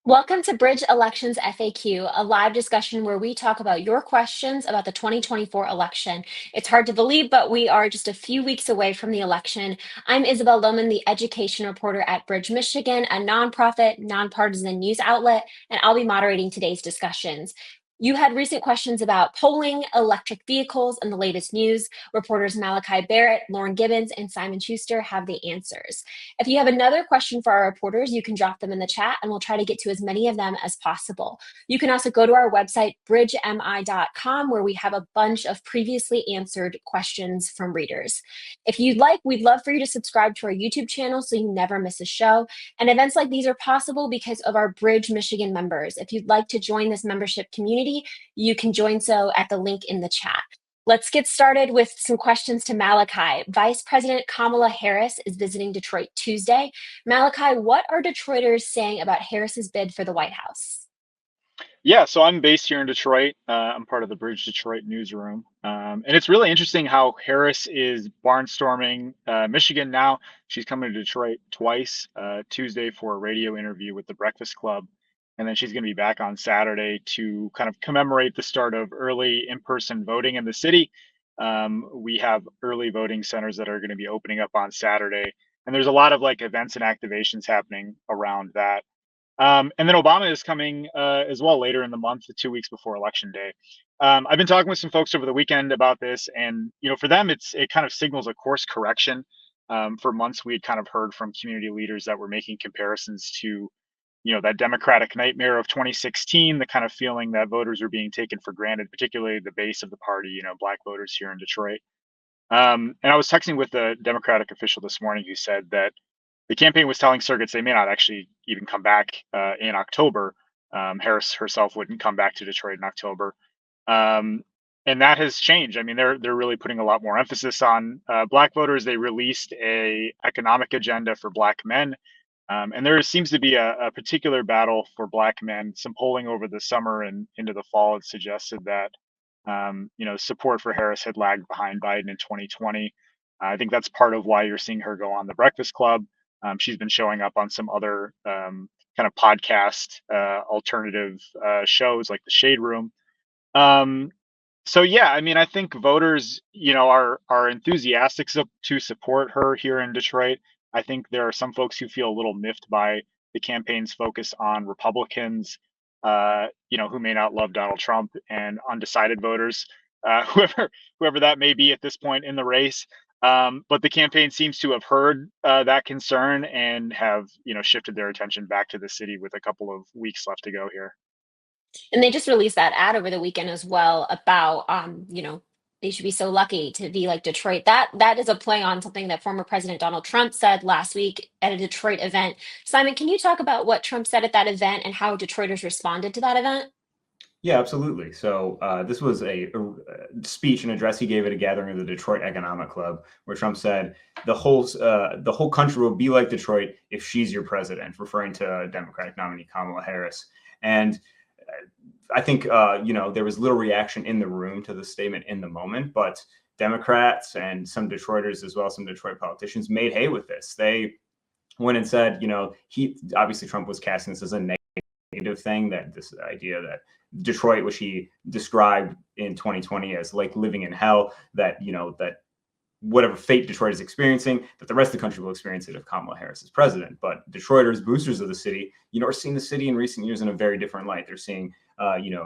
Welcome to Bridge Elections FAQ, a live discussion where we talk about your questions about the 2024 election. It's hard to believe, but we are just a few weeks away from the election. I'm Isabel Lohman, the education reporter at Bridge Michigan, a nonprofit, nonpartisan news outlet, and I'll be moderating today's discussions. You had recent questions about polling, electric vehicles, and the latest news. Reporters Malachi Barrett, Lauren Gibbons, and Simon Schuster have the answers. If you have another question for our reporters, you can drop them in the chat and we'll try to get to as many of them as possible. You can also go to our website, bridgemi.com, where we have a bunch of previously answered questions from readers. If you'd like, we'd love for you to subscribe to our YouTube channel so you never miss a show. And events like these are possible because of our Bridge Michigan members. If you'd like to join this membership community, you can join so at the link in the chat. Let's get started with some questions to Malachi. Vice President Kamala Harris is visiting Detroit Tuesday. Malachi, what are Detroiters saying about Harris's bid for the White House? Yeah, so I'm based here in Detroit. I'm part of the Bridge Detroit newsroom. And it's really interesting how Harris is barnstorming Michigan now. She's coming to Detroit twice, Tuesday for a radio interview with the Breakfast Club. And then she's going to be back on Saturday to kind of commemorate the start of early in-person voting in the city. We have early voting centers that are going to be opening up on Saturday. And there's a lot of like events and activations happening around that. And then Obama is coming as well later in the month, 2 weeks before Election Day. I've been talking with some folks over the weekend about this, and for them, it kind of signals a course correction. For months, we had kind of heard from community leaders that were making comparisons to, that Democratic nightmare of 2016, the kind of feeling that voters were being taken for granted, particularly the base of the party, Black voters here in Detroit. And I was texting with a Democratic official this morning who said that the campaign was telling surrogates they may not actually even come back in October. Harris herself wouldn't come back to Detroit in October, and that has changed. I mean, they're really putting a lot more emphasis on Black voters. They released a economic agenda for Black men, and there seems to be a particular battle for Black men. Some polling over the summer and into the fall had suggested that support for Harris had lagged behind Biden in 2020. I think that's part of why you're seeing her go on the Breakfast Club. She's been showing up on some other kind of podcast alternative shows like the Shade Room. So yeah, I mean, I think voters, are enthusiastic to support her here in Detroit. I think there are some folks who feel a little miffed by the campaign's focus on Republicans, who may not love Donald Trump, and undecided voters, whoever that may be at this point in the race. But the campaign seems to have heard that concern and have, shifted their attention back to the city with a couple of weeks left to go here. And they just released that ad over the weekend as well about, they should be so lucky to be like Detroit. That is a play on something that former President Donald Trump said last week at a Detroit event. Simon, can you talk about what Trump said at that event and how Detroiters responded to that event? Yeah, absolutely. So this was a speech, an address he gave at a gathering of the Detroit Economic Club, where Trump said the whole country will be like Detroit if she's your president, referring to Democratic nominee Kamala Harris. And I think there was little reaction in the room to the statement in the moment, but Democrats and some Detroiters as well, some Detroit politicians made hay with this. They went and said, Trump was casting this as a negative thing, that this idea that Detroit, which he described in 2020 as like living in hell, that whatever fate Detroit is experiencing, that the rest of the country will experience it if Kamala Harris is president. But Detroiters, boosters of the city, are seeing the city in recent years in a very different light. They're seeing,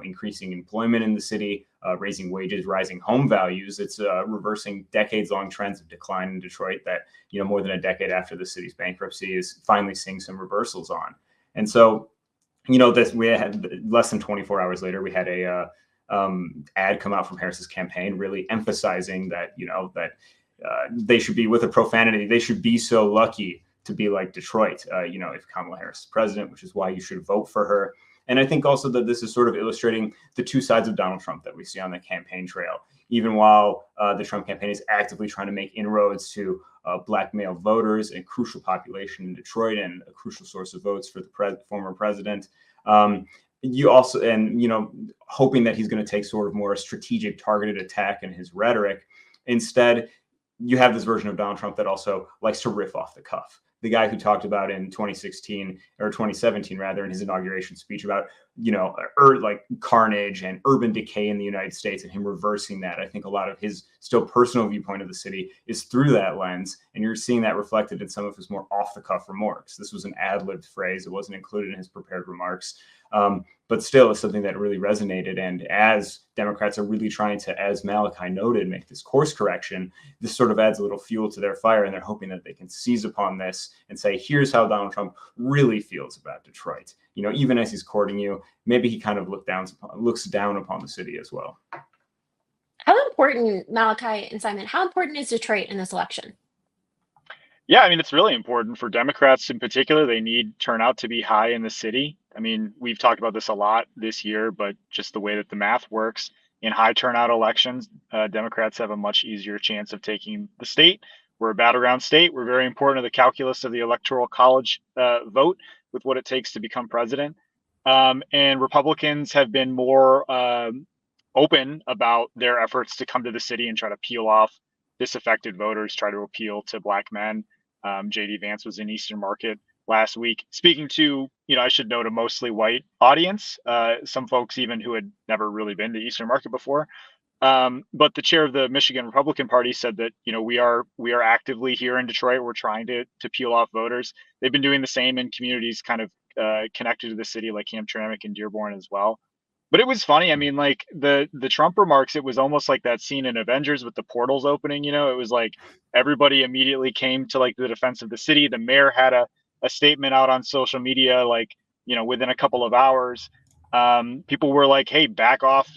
increasing employment in the city, raising wages, rising home values. It's reversing decades-long trends of decline in Detroit that, more than a decade after the city's bankruptcy is finally seeing some reversals on. And so, we had less than 24 hours later, we had a ad come out from Harris's campaign, really emphasizing that, they should be, with a profanity, they should be so lucky to be like Detroit, if Kamala Harris is president, which is why you should vote for her. And I think also that this is sort of illustrating the two sides of Donald Trump that we see on the campaign trail. Even while the Trump campaign is actively trying to make inroads to Black male voters, a crucial population in Detroit and a crucial source of votes for the former president, you also, hoping that he's going to take sort of more strategic, targeted attack in his rhetoric. Instead, you have this version of Donald Trump that also likes to riff off the cuff. the guy who talked about in 2016 or 2017 rather in his inauguration speech about like carnage and urban decay in the United States and him reversing that. I think a lot of his still personal viewpoint of the city is through that lens, and you're seeing that reflected in some of his more off the cuff remarks. This was an ad-libbed phrase; it wasn't included in his prepared remarks. But still, it's something that really resonated. And as Democrats are really trying to, as Malachi noted, make this course correction, this sort of adds a little fuel to their fire. And they're hoping that they can seize upon this and say, here's how Donald Trump really feels about Detroit. Even as he's courting you, maybe he kind of looks down upon the city as well. How important, Malachi and Simon, how important is Detroit in this election? Yeah, I mean, it's really important for Democrats in particular. They need turnout to be high in the city. I mean, we've talked about this a lot this year, but just the way that the math works in high turnout elections, Democrats have a much easier chance of taking the state. We're a battleground state. We're very important to the calculus of the Electoral College vote with what it takes to become president. And Republicans have been more open about their efforts to come to the city and try to peel off disaffected voters, try to appeal to Black men. JD Vance was in Eastern Market last week speaking to, I should note, a mostly white audience, some folks even who had never really been to Eastern Market before. But the chair of the Michigan Republican Party said that, we are actively here in Detroit. We're trying to peel off voters. They've been doing the same in communities kind of connected to the city, like Hamtramck and Dearborn as well. But it was funny. I mean, like the Trump remarks, it was almost like that scene in Avengers with the portals opening. It was like everybody immediately came to like the defense of the city. The mayor had a statement out on social media, like, within a couple of hours. People were like, hey, back off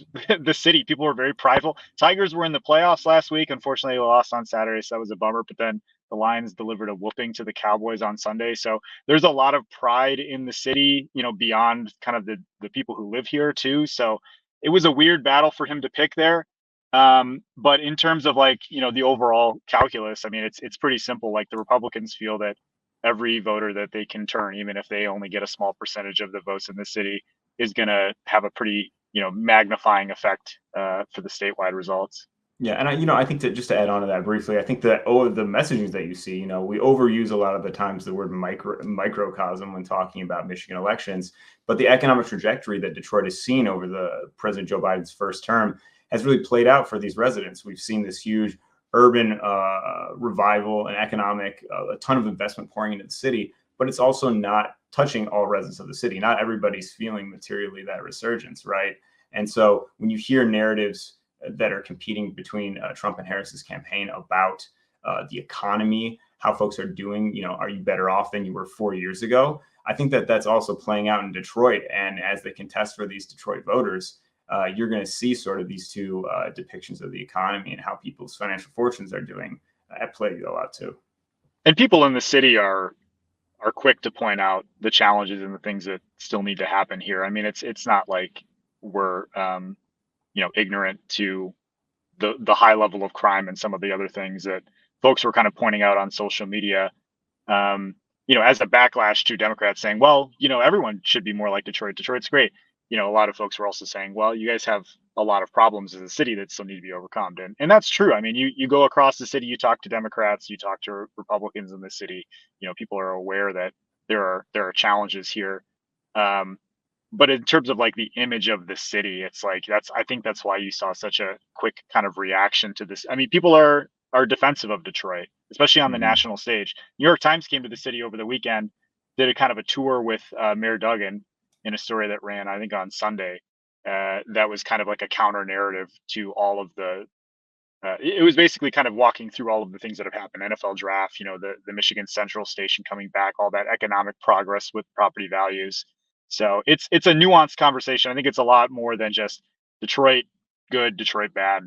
the city. People were very prideful. Tigers were in the playoffs last week. Unfortunately, they lost on Saturday, so that was a bummer. But then the Lions delivered a whooping to the Cowboys on Sunday. So there's a lot of pride in the city, beyond kind of the people who live here too. So it was a weird battle for him to pick there. But in terms of like, the overall calculus, I mean, it's pretty simple. Like the Republicans feel that every voter that they can turn, even if they only get a small percentage of the votes in the city, is going to have a pretty, magnifying effect for the statewide results. Yeah, and I think that just to add on to that briefly, I think that the messages that you see, we overuse a lot of the times the word microcosm when talking about Michigan elections, but the economic trajectory that Detroit has seen over the President Joe Biden's first term has really played out for these residents. We've seen this huge urban revival and economic, a ton of investment pouring into the city, but it's also not touching all residents of the city. Not everybody's feeling materially that resurgence, right? And so when you hear narratives that are competing between Trump and Harris's campaign about the economy, how folks are doing, are you better off than you were 4 years ago? I think that that's also playing out in Detroit. And as they contest for these Detroit voters, you're going to see sort of these two depictions of the economy and how people's financial fortunes are doing at play a lot too. And people in the city are quick to point out the challenges and the things that still need to happen here. I mean, it's not like we're ignorant to the high level of crime and some of the other things that folks were kind of pointing out on social media, as a backlash to Democrats saying, well, everyone should be more like Detroit. Detroit's great. A lot of folks were also saying, well, you guys have a lot of problems as a city that still need to be overcome. And that's true. I mean, you go across the city, you talk to Democrats, you talk to Republicans in the city, people are aware that there are challenges here. But in terms of like the image of the city, it's like I think that's why you saw such a quick kind of reaction to this. I mean, people are defensive of Detroit, especially on the national stage. New York Times came to the city over the weekend, did a kind of a tour with Mayor Duggan in a story that ran, I think, on Sunday. That was kind of like a counter narrative to all of the. It was basically kind of walking through all of the things that have happened. NFL draft, the Michigan Central station coming back, all that economic progress with property values. So it's a nuanced conversation. I think it's a lot more than just Detroit good, Detroit bad.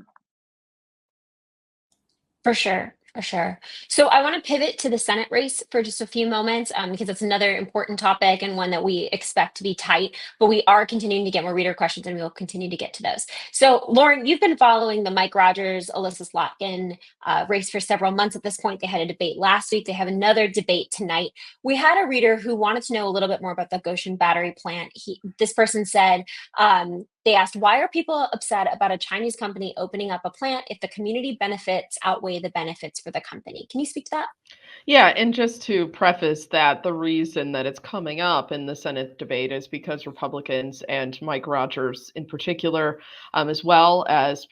For sure. For sure. So I want to pivot to the Senate race for just a few moments because it's another important topic and one that we expect to be tight, but we are continuing to get more reader questions and we'll continue to get to those. So Lauren, you've been following the Mike Rogers, Alyssa Slotkin race for several months at this point. They had a debate last week. They have another debate tonight. We had a reader who wanted to know a little bit more about the Gotion battery plant. This person said, They asked, why are people upset about a Chinese company opening up a plant if the community benefits outweigh the benefits for the company? Can you speak to that? Yeah, and just to preface that, the reason that it's coming up in the Senate debate is because Republicans and Mike Rogers in particular, as well as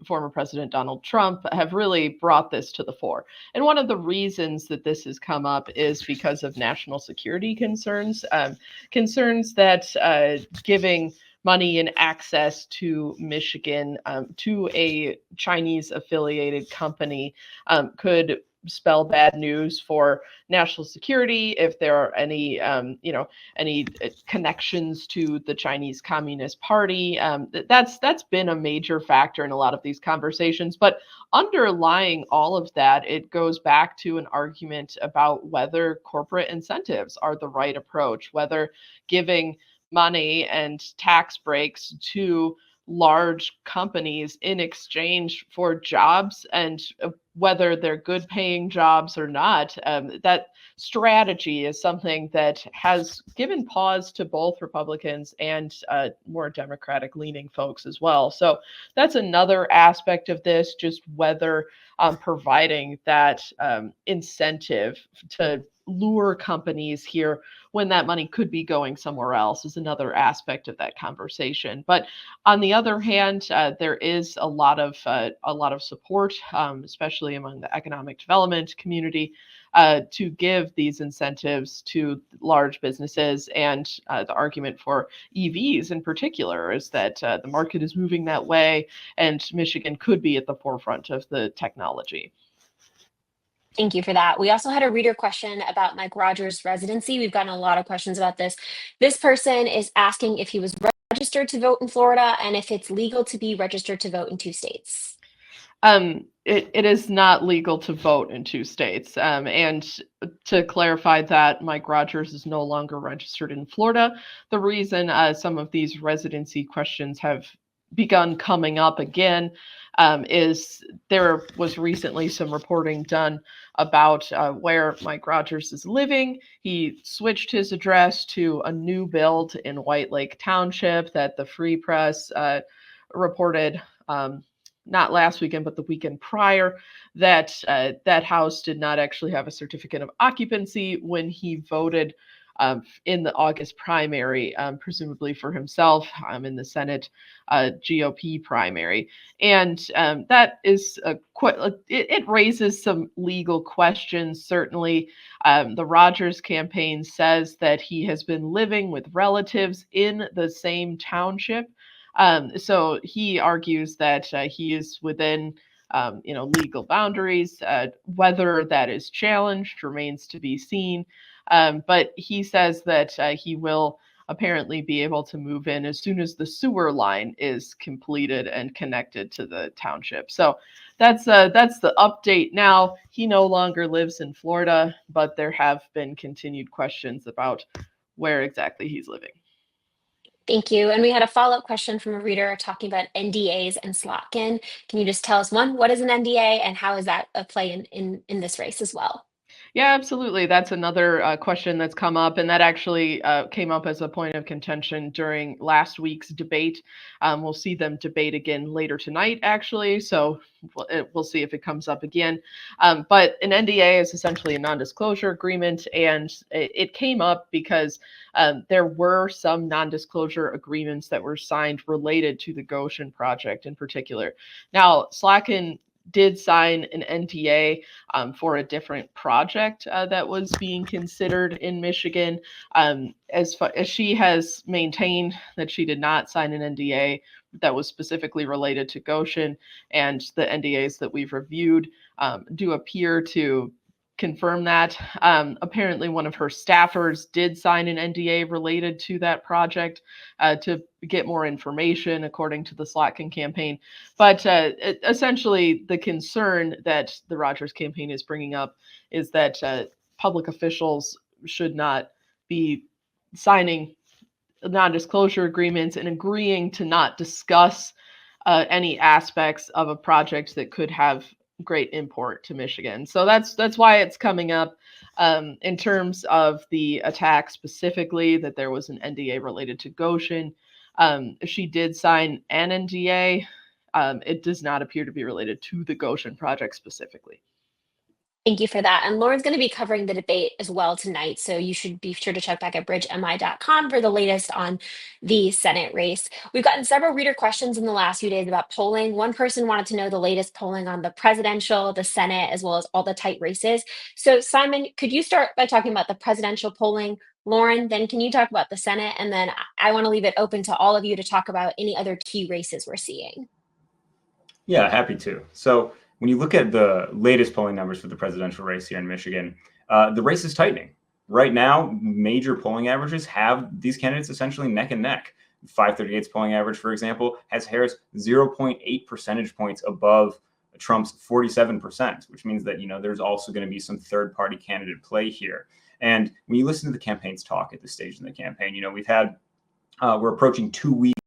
former President Donald Trump, have really brought this to the fore. And one of the reasons that this has come up is because of national security concerns, concerns that giving money and access to Michigan to a Chinese affiliated company could spell bad news for national security if there are any any connections to the Chinese Communist Party. That's been a major factor in a lot of these conversations. But underlying all of that, it goes back to an argument about whether corporate incentives are the right approach, whether giving money and tax breaks to large companies in exchange for jobs, and whether they're good paying jobs or not. That strategy is something that has given pause to both Republicans and more Democratic leaning folks as well. So that's another aspect of this, just whether providing that incentive to lure companies here when that money could be going somewhere else is another aspect of that conversation. But on the other hand, there is a lot of support, especially among the economic development community, to give these incentives to large businesses. And the argument for EVs in particular is that the market is moving that way, and Michigan could be at the forefront of the technology. Thank you for that. We also had a reader question about Mike Rogers' residency. We've gotten a lot of questions about this. This person is asking if he was registered to vote in Florida and if it's legal to be registered to vote in 2 states. It is not legal to vote in 2 states. And to clarify that, Mike Rogers is no longer registered in Florida. The reason some of these residency questions have begun coming up again is there was recently some reporting done about where Mike Rogers is living. He switched his address to a new build in White Lake Township that the Free Press reported not last weekend, but the weekend prior, that that house did not actually have a certificate of occupancy when he voted in the August primary, presumably for himself in the Senate GOP primary. And that is it raises some legal questions, certainly. The Rogers campaign says that he has been living with relatives in the same township. So he argues that he is within legal boundaries. Whether that is challenged remains to be seen. But he says that he will apparently be able to move in as soon as the sewer line is completed and connected to the township. So that's the update now. He no longer lives in Florida, but there have been continued questions about where exactly he's living. Thank you. And we had a follow-up question from a reader talking about NDAs and Slotkin. Can you just tell us, one, what is an NDA and how is that a play in this race as well? Yeah, absolutely. That's another question that's come up, and that actually came up as a point of contention during last week's debate. We'll see them debate again later tonight, actually, so we'll see if it comes up again. But an NDA is essentially a non-disclosure agreement, and it came up because there were some non-disclosure agreements that were signed related to the Gotion project in particular. Now, Slotkin did sign an NDA for a different project that was being considered in Michigan. As she has maintained that she did not sign an NDA that was specifically related to Gotion, and the NDAs that we've reviewed do appear to confirm that. Apparently, one of her staffers did sign an NDA related to that project to get more information, according to the Slotkin campaign. But essentially, the concern that the Rogers campaign is bringing up is that public officials should not be signing non-disclosure agreements and agreeing to not discuss any aspects of a project that could have great import to Michigan. So that's why it's coming up. In terms of the attack specifically, that there was an NDA related to Gotion. She did sign an NDA. It does not appear to be related to the Gotion project specifically. Thank you for that. And Lauren's going to be covering the debate as well tonight. So you should be sure to check back at bridgemi.com for the latest on the Senate race. We've gotten several reader questions in the last few days about polling. One person wanted to know the latest polling on the presidential, the Senate, as well as all the tight races. So Simon, could you start by talking about the presidential polling? Lauren, then can you talk about the Senate? And then I want to leave it open to all of you to talk about any other key races we're seeing. Yeah, happy to. So when you look at the latest polling numbers for the presidential race here in Michigan, the race is tightening. Right now, major polling averages have these candidates essentially neck and neck. 538's polling average, for example, has Harris 0.8 percentage points above Trump's 47%, which means that, there's also going to be some third-party candidate play here. And when you listen to the campaign's talk at this stage in the campaign, we're approaching 2 weeks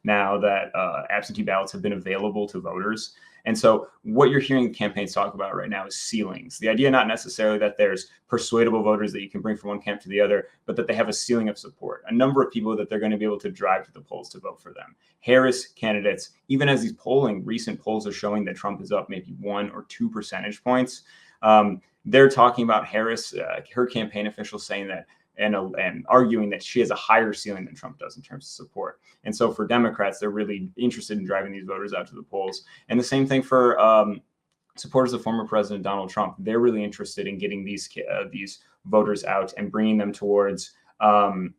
now that absentee ballots have been available to voters. And so what you're hearing campaigns talk about right now is ceilings. The idea not necessarily that there's persuadable voters that you can bring from one camp to the other, but that they have a ceiling of support, a number of people that they're going to be able to drive to the polls to vote for them. Harris candidates, even as recent polls are showing that Trump is up maybe 1 or 2 percentage points, they're talking about Harris, her campaign officials saying that and arguing that she has a higher ceiling than Trump does in terms of support. And so for Democrats, they're really interested in driving these voters out to the polls. And the same thing for supporters of former President Donald Trump. They're really interested in getting these voters out and bringing them towards voting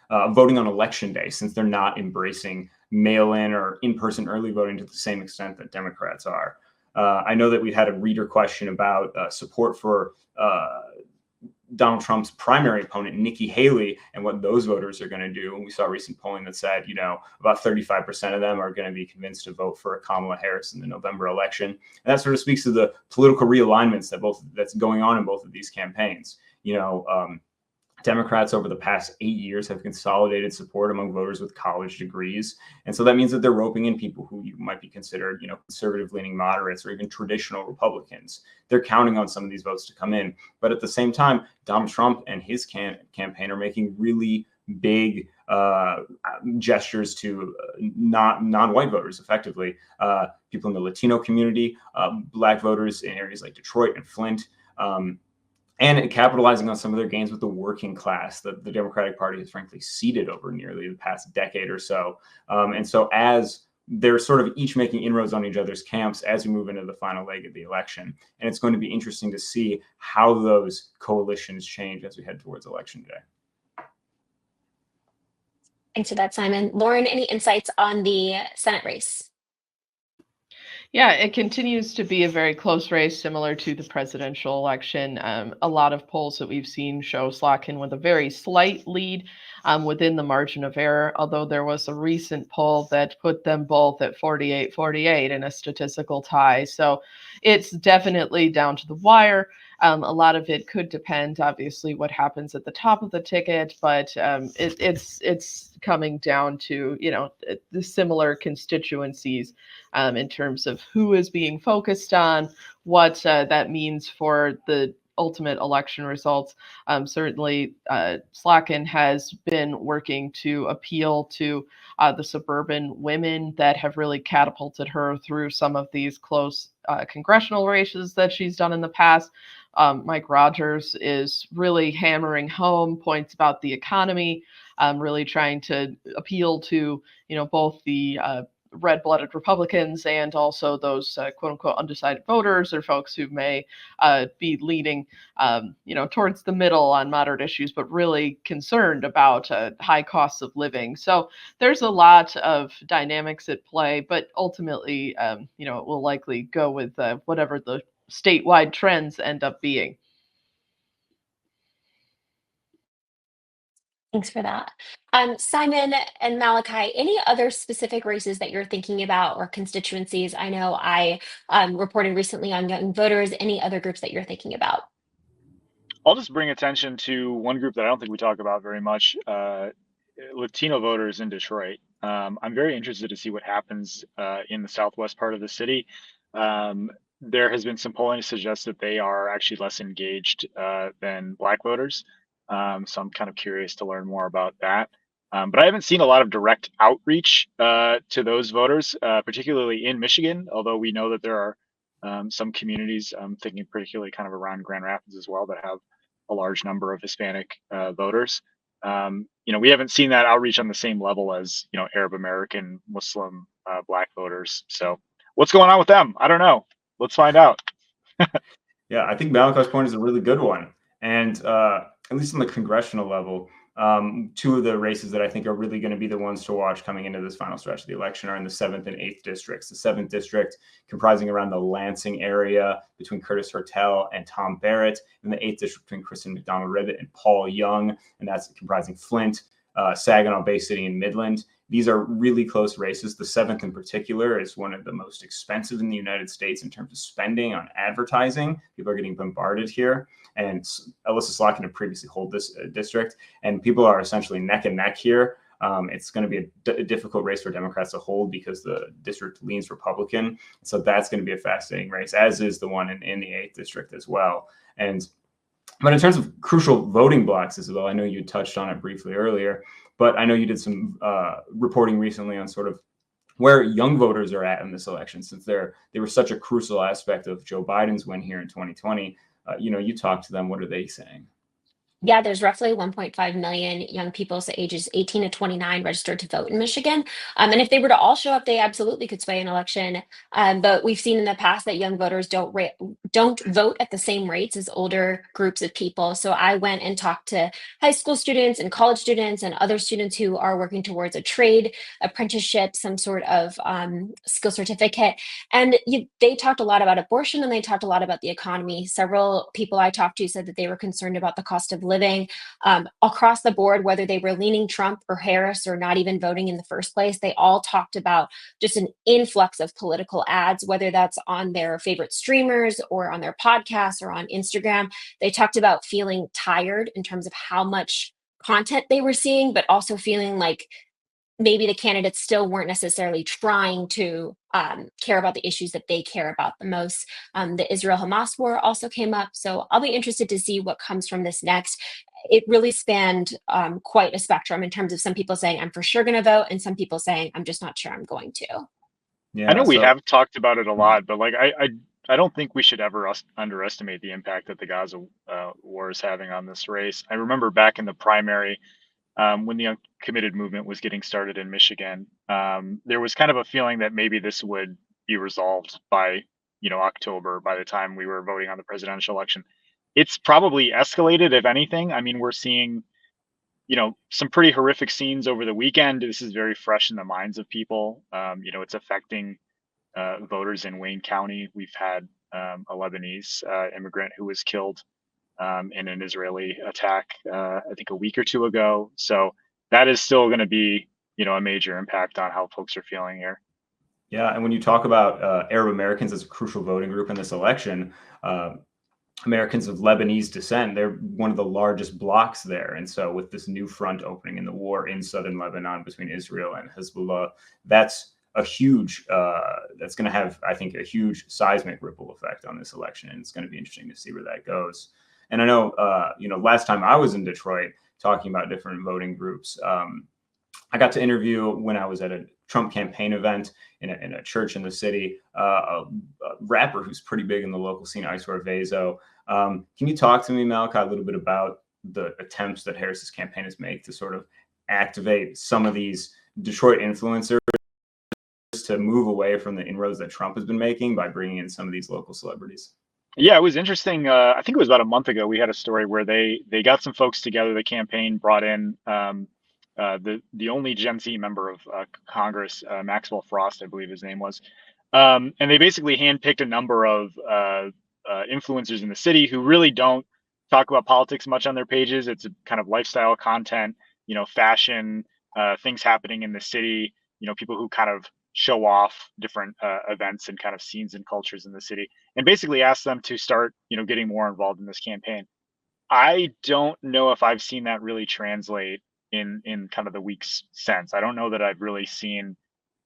on election day, since they're not embracing mail-in or in-person early voting to the same extent that Democrats are. I know that we had a reader question about support for Donald Trump's primary opponent, Nikki Haley, and what those voters are going to do. And we saw recent polling that said, about 35% of them are going to be convinced to vote for Kamala Harris in the November election. And that sort of speaks to the political realignments that's going on in both of these campaigns. Democrats over the past 8 years have consolidated support among voters with college degrees. And so that means that they're roping in people who might be considered, conservative-leaning moderates or even traditional Republicans. They're counting on some of these votes to come in. But at the same time, Donald Trump and his campaign are making really big gestures to non-white voters, effectively. People in the Latino community, Black voters in areas like Detroit and Flint, and capitalizing on some of their gains with the working class that the Democratic Party has frankly ceded over nearly the past decade or so. And so as they're sort of each making inroads on each other's camps as we move into the final leg of the election. And it's going to be interesting to see how those coalitions change as we head towards election day. Thanks for that, Simon. Lauren, any insights on the Senate race? Yeah, it continues to be a very close race, similar to the presidential election. A lot of polls that we've seen show Slotkin with a very slight lead within the margin of error, although there was a recent poll that put them both at 48-48 in a statistical tie. So it's definitely down to the wire. A lot of it could depend, obviously, what happens at the top of the ticket, but it's coming down to, the similar constituencies in terms of who is being focused on, what that means for the ultimate election results. Certainly, Slotkin has been working to appeal to the suburban women that have really catapulted her through some of these close congressional races that she's done in the past. Mike Rogers is really hammering home points about the economy, really trying to appeal to, both the red-blooded Republicans and also those quote-unquote undecided voters or folks who may be leaning, towards the middle on moderate issues, but really concerned about high costs of living. So there's a lot of dynamics at play, but ultimately, it will likely go with whatever the statewide trends end up being. Thanks for that. Simon and Malachi, any other specific races that you're thinking about or constituencies? I know I reported recently on young voters. Any other groups that you're thinking about? I'll just bring attention to one group that I don't think we talk about very much, Latino voters in Detroit. I'm very interested to see what happens in the southwest part of the city. There has been some polling to suggest that they are actually less engaged than Black voters. So I'm kind of curious to learn more about that. But I haven't seen a lot of direct outreach to those voters, particularly in Michigan, although we know that there are some communities, I'm thinking particularly kind of around Grand Rapids as well, that have a large number of Hispanic voters. We haven't seen that outreach on the same level as, Arab American, Muslim, Black voters. So what's going on with them? I don't know. Let's find out. Yeah, I think Malachi's point is a really good one. And at least on the congressional level, two of the races that I think are really going to be the ones to watch coming into this final stretch of the election are in the 7th and 8th districts. The 7th district comprising around the Lansing area between Curtis Hertel and Tom Barrett, and the 8th district between Kristen McDonald-Ribbit and Paul Young, and that's comprising Flint, Saginaw, Bay City, and Midland. These are really close races. The 7th in particular is one of the most expensive in the United States in terms of spending on advertising. People are getting bombarded here. And Alyssa Slotkin had previously held this district, and people are essentially neck and neck here. It's going to be a difficult race for Democrats to hold because the district leans Republican. So that's going to be a fascinating race, as is the one in the 8th district as well. But in terms of crucial voting blocks, Isabel, I know you touched on it briefly earlier, but I know you did some reporting recently on sort of where young voters are at in this election, since they were such a crucial aspect of Joe Biden's win here in 2020. You talked to them. What are they saying? Yeah, there's roughly 1.5 million young people, so ages 18 to 29, registered to vote in Michigan. And if they were to all show up, they absolutely could sway an election. But we've seen in the past that young voters don't vote at the same rates as older groups of people. So I went and talked to high school students and college students and other students who are working towards a trade, apprenticeship, some sort of skill certificate. And they talked a lot about abortion, and they talked a lot about the economy. Several people I talked to said that they were concerned about the cost of living across the board, whether they were leaning Trump or Harris or not even voting in the first place. They all talked about just an influx of political ads, whether that's on their favorite streamers or on their podcasts or on Instagram. They talked about feeling tired in terms of how much content they were seeing, but also feeling like maybe the candidates still weren't necessarily trying to care about the issues that they care about the most. The Israel-Hamas war also came up, so I'll be interested to see what comes from this next. It really spanned quite a spectrum in terms of some people saying, I'm for sure going to vote, and some people saying, I'm just not sure I'm going to. I Yeah, know we so have talked about it a lot, but like I don't think we should ever underestimate the impact that the Gaza war is having on this race. I remember back in the primary, when the uncommitted movement was getting started in Michigan, there was kind of a feeling that maybe this would be resolved by, October, by the time we were voting on the presidential election. It's probably escalated, if anything. I mean, we're seeing, some pretty horrific scenes over the weekend. This is very fresh in the minds of people. It's affecting voters in Wayne County. We've had a Lebanese immigrant who was killed in an Israeli attack, I think a week or two ago. So that is still going to be, a major impact on how folks are feeling here. yeah, and when you talk about Arab Americans as a crucial voting group in this election, Americans of Lebanese descent, they're one of the largest blocs there. And so with this new front opening in the war in southern Lebanon between Israel and Hezbollah, that's that's going to have, I think, a huge seismic ripple effect on this election. And it's going to be interesting to see where that goes. And I know, last time I was in Detroit talking about different voting groups, I got to interview when I was at a Trump campaign event in a church in the city, a rapper who's pretty big in the local scene, Isor Vezo. Can you talk to me, Malachi, a little bit about the attempts that Harris's campaign has made to sort of activate some of these Detroit influencers to move away from the inroads that Trump has been making by bringing in some of these local celebrities? Yeah, it was interesting. I think it was about a month ago. We had a story where they got some folks together. The campaign brought in the only Gen Z member of Congress, Maxwell Frost, I believe his name was, and they basically handpicked a number of influencers in the city who really don't talk about politics much on their pages. It's a kind of lifestyle content, fashion, things happening in the city, people who kind of show off different events and kind of scenes and cultures in the city, and basically ask them to start, getting more involved in this campaign. I don't know if I've seen that really translate in kind of the weeks since. I don't know that I've really seen.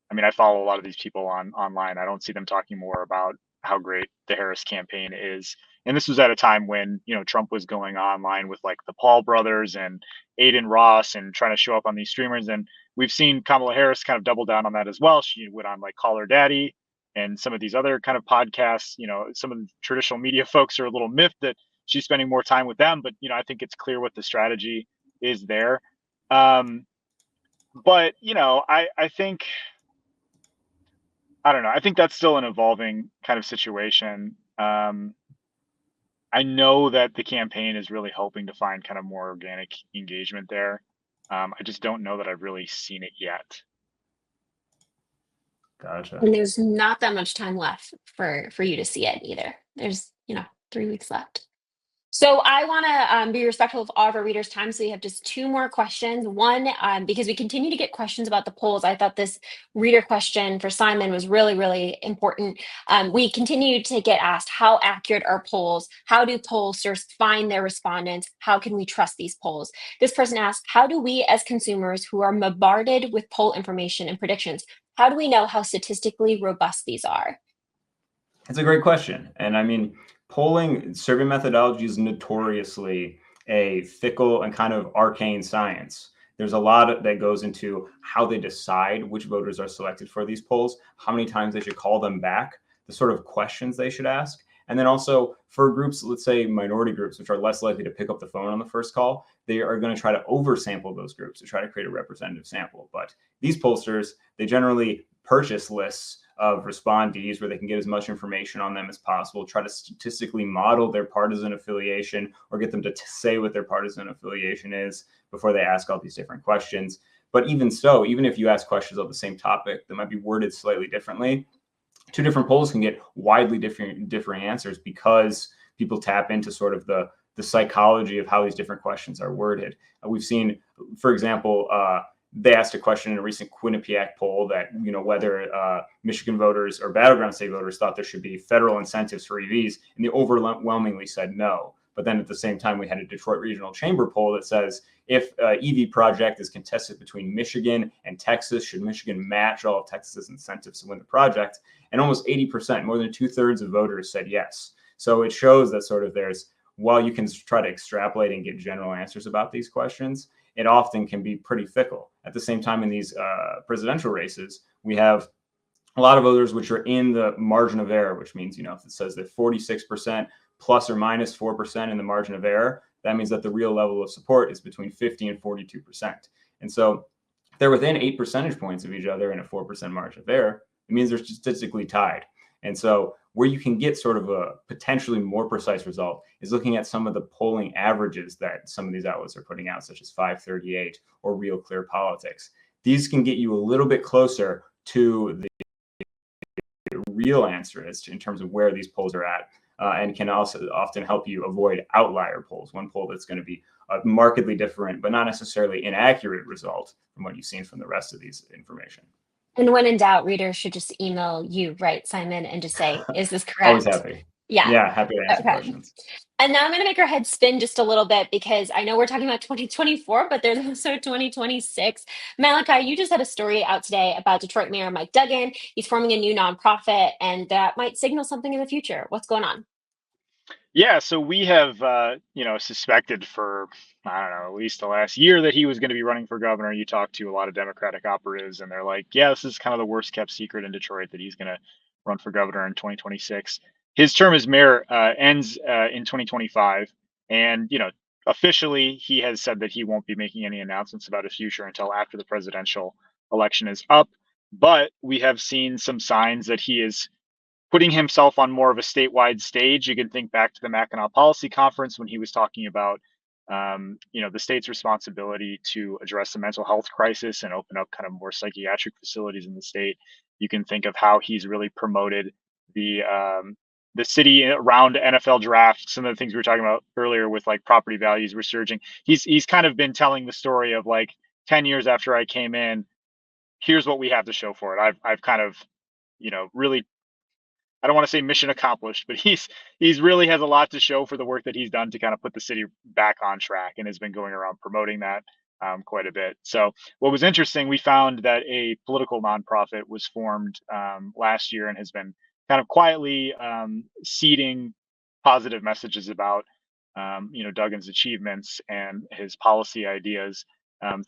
I mean, I follow a lot of these people online. I don't see them talking more about how great the Harris campaign is. And this was at a time when, Trump was going online with like the Paul brothers and Aiden Ross and trying to show up on these streamers. And we've seen Kamala Harris kind of double down on that as well. She went on like Call Her Daddy and some of these other kind of podcasts. Some of the traditional media folks are a little miffed that she's spending more time with them, but I think it's clear what the strategy is there. But I think, I don't know. I think that's still an evolving kind of situation. I know that the campaign is really hoping to find kind of more organic engagement there. I just don't know that I've really seen it yet. Gotcha. And there's not that much time left for you to see it either. There's 3 weeks left. So I want to be respectful of all of our readers' time. So we have just 2 more questions. One, because we continue to get questions about the polls, I thought this reader question for Simon was really, really important. We continue to get asked, how accurate are polls? How do pollsters find their respondents? How can we trust these polls? This person asked, how do we as consumers who are bombarded with poll information and predictions, how do we know how statistically robust these are? It's a great question. And I mean, polling survey methodology is notoriously a fickle and kind of arcane science. There's a lot that goes into how they decide which voters are selected for these polls, how many times they should call them back, the sort of questions they should ask. And then also for groups, let's say minority groups, which are less likely to pick up the phone on the first call, they are going to try to oversample those groups to try to create a representative sample. But these pollsters, they generally purchase lists of respondees where they can get as much information on them as possible, try to statistically model their partisan affiliation or get them to say what their partisan affiliation is before they ask all these different questions. But even so, even if you ask questions of the same topic that might be worded slightly differently, 2 different polls can get widely differing answers because people tap into sort of the psychology of how these different questions are worded. We've seen, for example, they asked a question in a recent Quinnipiac poll that, whether Michigan voters or battleground state voters thought there should be federal incentives for EVs, and they overwhelmingly said no. But then at the same time, we had a Detroit Regional Chamber poll that says, if EV project is contested between Michigan and Texas, should Michigan match all of Texas's incentives to win the project? And almost 80%, more than 2/3 of voters said yes. So it shows that sort of while you can try to extrapolate and get general answers about these questions, it often can be pretty fickle. At the same time, in these presidential races, we have a lot of voters which are in the margin of error, which means, if it says that 46% plus or minus 4% in the margin of error, that means that the real level of support is between 50 and 42%. And so they're within 8 percentage points of each other in a 4% margin of error. It means they're statistically tied. And so where you can get sort of a potentially more precise result is looking at some of the polling averages that some of these outlets are putting out, such as 538 or Real Clear Politics. These can get you a little bit closer to the real answer in terms of where these polls are at, and can also often help you avoid outlier polls, one poll that's going to be a markedly different, but not necessarily inaccurate result from what you've seen from the rest of these information. And when in doubt, readers should just email you, right, Simon, and just say, is this Always correct? happy. Yeah. Yeah, happy to answer Okay. questions. And now I'm going to make our head spin just a little bit because I know we're talking about 2024, but there's also 2026. Malachi, you just had a story out today about Detroit Mayor Mike Duggan. He's forming a new nonprofit, and that might signal something in the future. What's going on? Yeah, so we have, suspected for, I don't know, at least the last year that he was going to be running for governor. You talk to a lot of Democratic operatives, and they're like, yeah, this is kind of the worst kept secret in Detroit that he's going to run for governor in 2026. His term as mayor ends in 2025. And, officially, he has said that he won't be making any announcements about his future until after the presidential election is up. But we have seen some signs that he is putting himself on more of a statewide stage. You can think back to the Mackinac Policy Conference when he was talking about, the state's responsibility to address the mental health crisis and open up kind of more psychiatric facilities in the state. You can think of how he's really promoted the city around NFL draft. Some of the things we were talking about earlier with like property values resurging. He's kind of been telling the story of like 10 years after I came in, here's what we have to show for it. I've kind of, really, I don't want to say mission accomplished, but he's really has a lot to show for the work that he's done to kind of put the city back on track, and has been going around promoting that quite a bit. So what was interesting, we found that a political nonprofit was formed last year and has been kind of quietly seeding positive messages about Duggan's achievements and his policy ideas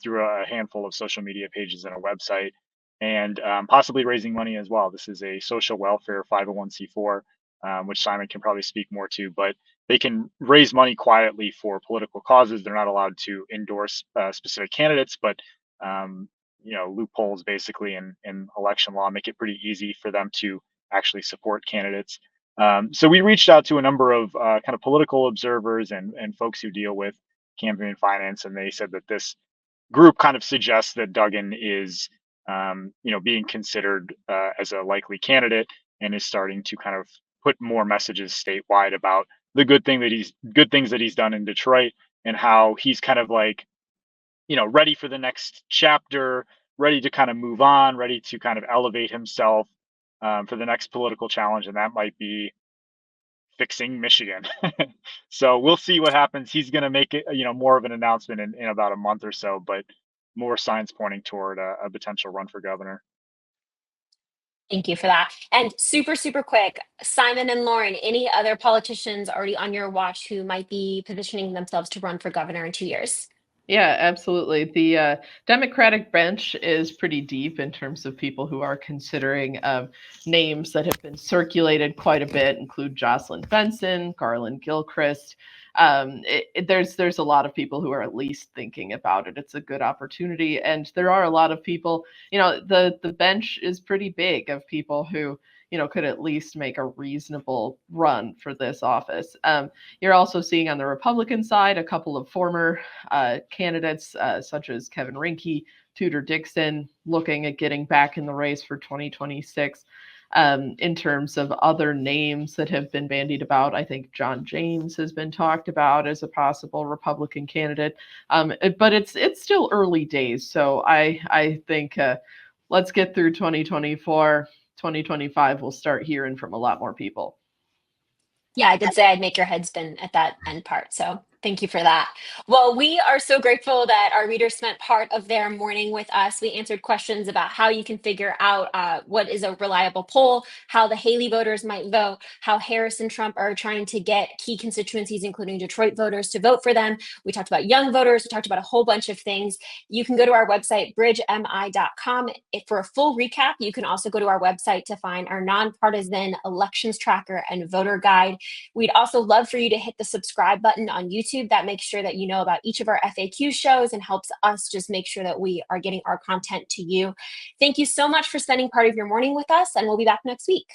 through a handful of social media pages and a website, and possibly raising money as well. This is a social welfare 501c4, which Simon can probably speak more to, but they can raise money quietly for political causes. They're not allowed to endorse specific candidates, but loopholes basically in election law make it pretty easy for them to actually support candidates. So we reached out to a number of kind of political observers and folks who deal with campaign finance, and they said that this group kind of suggests that Duggan is, being considered as a likely candidate, and is starting to kind of put more messages statewide about the good things that he's done in Detroit, and how he's kind of like, ready for the next chapter, ready to kind of move on, ready to kind of elevate himself for the next political challenge, and that might be fixing Michigan. So we'll see what happens. He's going to make it, more of an announcement in about a month or so, but more signs pointing toward a potential run for governor. Thank you for that. And super, super quick, Simon and Lauren, any other politicians already on your watch who might be positioning themselves to run for governor in 2 years? Yeah, absolutely. The Democratic bench is pretty deep in terms of people who are considering names that have been circulated quite a bit, include Jocelyn Benson, Garland Gilchrist. There's a lot of people who are at least thinking about it. It's a good opportunity, and there are a lot of people. The bench is pretty big of people who could at least make a reasonable run for this office. You're also seeing on the Republican side a couple of former candidates, such as Kevin Rinke, Tudor Dixon, looking at getting back in the race for 2026. In terms of other names that have been bandied about, I think John James has been talked about as a possible Republican candidate, but it's still early days. So I think let's get through 2024. 2025, we'll start hearing from a lot more people. Yeah, I did say I'd make your head spin at that end part. So thank you for that. Well, we are so grateful that our readers spent part of their morning with us. We answered questions about how you can figure out what is a reliable poll, how the Haley voters might vote, how Harris and Trump are trying to get key constituencies, including Detroit voters, to vote for them. We talked about young voters. We talked about a whole bunch of things. You can go to our website, bridgemi.com, for a full recap. You can also go to our website to find our nonpartisan elections tracker and voter guide. We'd also love for you to hit the subscribe button on YouTube. That makes sure that you know about each of our FAQ shows and helps us just make sure that we are getting our content to you. Thank you so much for spending part of your morning with us, and we'll be back next week.